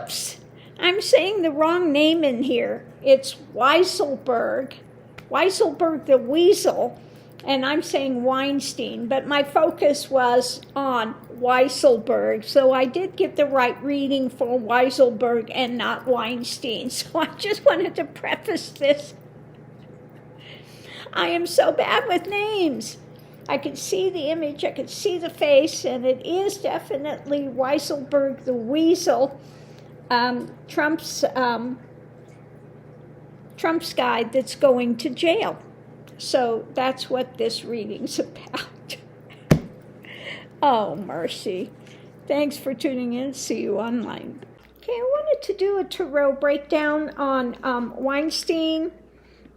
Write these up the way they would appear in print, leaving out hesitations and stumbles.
Oops! I'm saying the wrong name in here. It's Weiselburg. Weiselburg the Weasel. And I'm saying Weinstein. But my focus was on Weiselburg. So I did get the right reading for Weiselburg and not Weinstein. So I just wanted to preface this. I am so bad with names. I could see the image, I could see the face, and it is definitely Weiselburg the Weasel, Trump's guy that's going to jail. So that's what this reading's about. Oh, mercy. Thanks for tuning in. See you online. Okay, I wanted to do a tarot breakdown on Weinstein.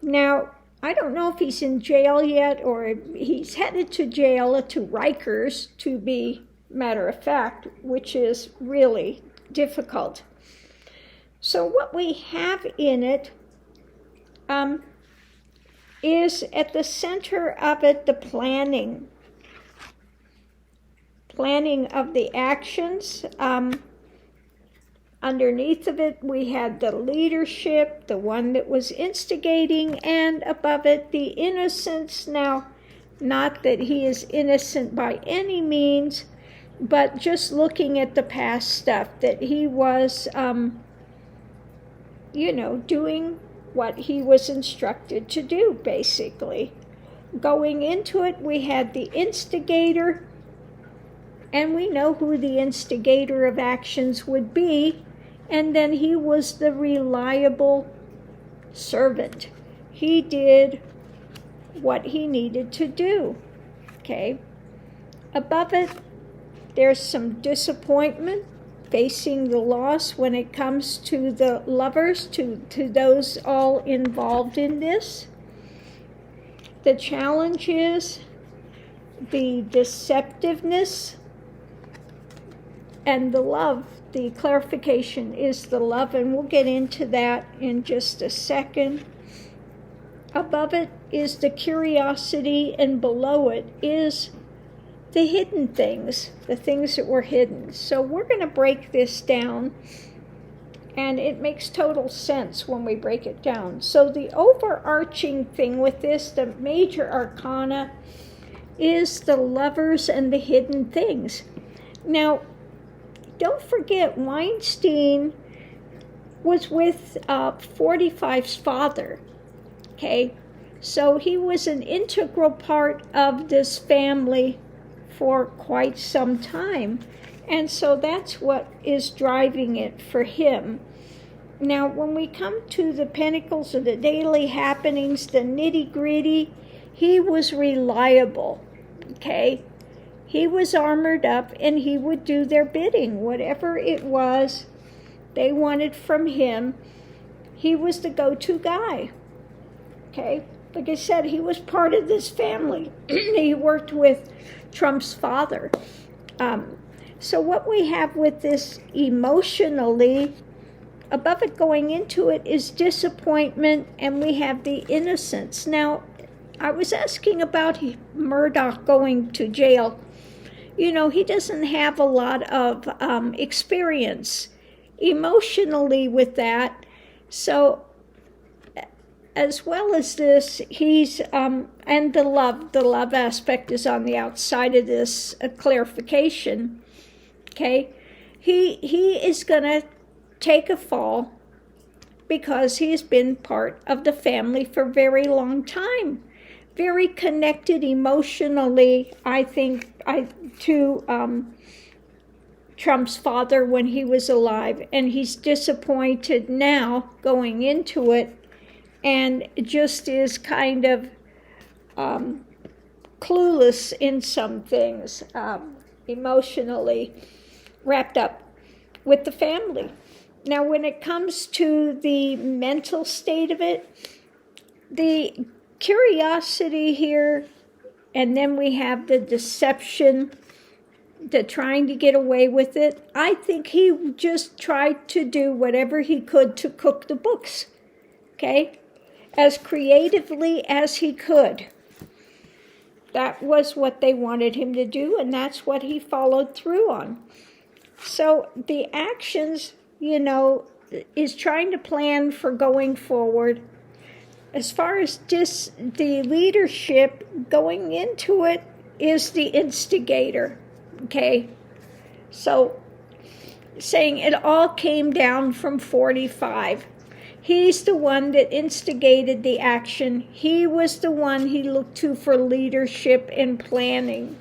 Now, I don't know if he's in jail yet or he's headed to jail, to Rikers, to be matter of fact, which is really difficult. So what we have in it is at the center of it the planning of the actions. Underneath of it, we had the leadership, the one that was instigating, and above it, the innocence. Now, not that he is innocent by any means, but just looking at the past stuff, that he was, doing what he was instructed to do, basically. Going into it, we had the instigator, and we know who the instigator of actions would be. And then he was the reliable servant. He did what he needed to do. Okay. Above it, there's some disappointment, facing the loss when it comes to the lovers, to those all involved in this. The challenge is the deceptiveness and the love. The clarification is the love, and we'll get into that in just a second. Above it is the curiosity, and below it is the hidden things, the things that were hidden. So we're going to break this down, and it makes total sense when we break it down. So the overarching thing with this, the major arcana, is the lovers and the hidden things. Now, don't forget, Weinstein was with 45's father, okay? So he was an integral part of this family for quite some time. And so that's what is driving it for him. Now, when we come to the pentacles of the daily happenings, the nitty-gritty, he was reliable, okay? He was armored up, and he would do their bidding. Whatever it was they wanted from him, he was the go-to guy. Okay? Like I said, he was part of this family. He worked with Trump's father. So what we have with this emotionally, above it going into it, is disappointment, and we have the innocence. Now, I was asking about Murdoch going to jail. You know, he doesn't have a lot of experience emotionally with that. So, as well as this, he's, and the love aspect is on the outside of this clarification, okay? He is going to take a fall because he's been part of the family for a very long time. Very connected emotionally, I think, to Trump's father when he was alive, and he's disappointed now going into it, and just is kind of clueless in some things, emotionally wrapped up with the family. Now, when it comes to the mental state of it, the curiosity here, and then we have the deception, the trying to get away with it. I think he just tried to do whatever he could to cook the books, okay, as creatively as he could. That was what they wanted him to do, and that's what he followed through on. So the actions is trying to plan for going forward. As far as the leadership, going into it is the instigator, okay? So saying it all came down from 45. He's the one that instigated the action. He was the one he looked to for leadership and planning.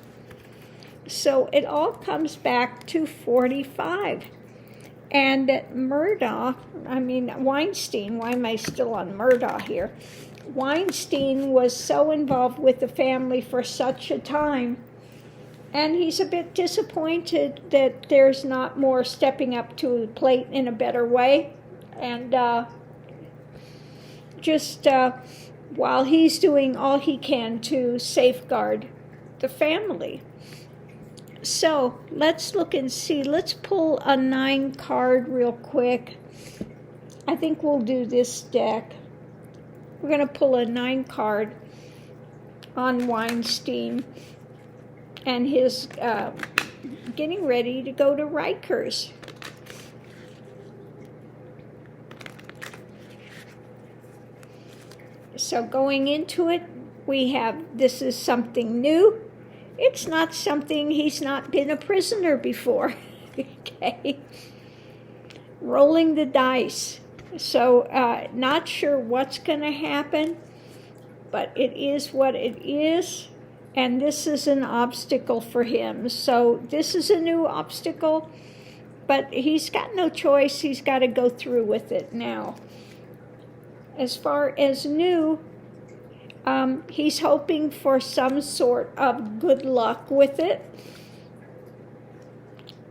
So it all comes back to 45. And Weinstein, why am I still on Murdaugh here? Weinstein was so involved with the family for such a time, and he's a bit disappointed that there's not more stepping up to the plate in a better way. And while he's doing all he can to safeguard the family. So let's look and see. Let's pull a 9 card real quick. I think we'll do this deck. We're going to pull a 9 card on Weinstein and his getting ready to go to Rikers. So going into it, we have, this is something new. It's not something, he's not been a prisoner before. Okay. Rolling the dice. So not sure what's going to happen, but it is what it is. And this is an obstacle for him. So this is a new obstacle, but he's got no choice. He's got to go through with it now. As far as new, he's hoping for some sort of good luck with it.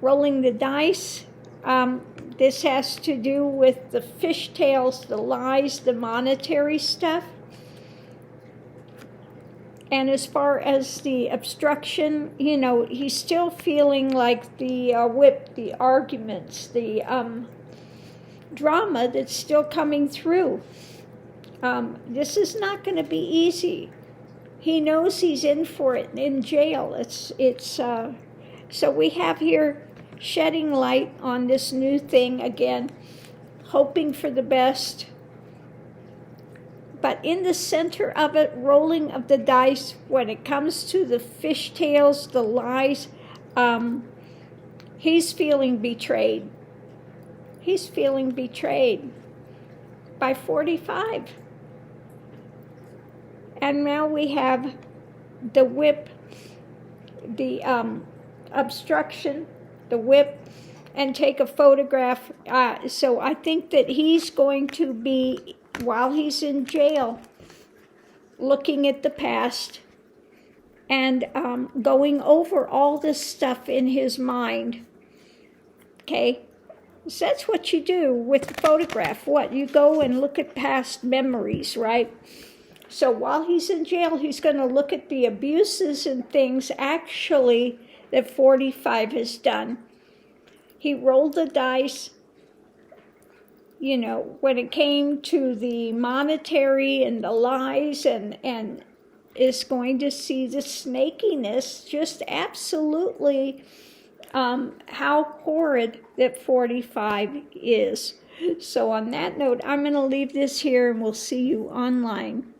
Rolling the dice. This has to do with the fishtails, the lies, the monetary stuff. And as far as the obstruction, he's still feeling like the whip, the arguments, the drama that's still coming through. This is not going to be easy. He knows he's in for it in jail. So we have here shedding light on this new thing again, hoping for the best. But in the center of it, rolling of the dice, when it comes to the fishtails, the lies, he's feeling betrayed. He's feeling betrayed by 45. And now we have the whip, the obstruction, the whip, and take a photograph. So I think that he's going to be, while he's in jail, looking at the past and going over all this stuff in his mind. Okay? So that's what you do with the photograph. You go and look at past memories, right? So while he's in jail, he's going to look at the abuses and things actually that 45 has done. He rolled the dice, when it came to the monetary and the lies, and is going to see the snakiness, just absolutely how horrid that 45 is. So on that note, I'm going to leave this here, and we'll see you online.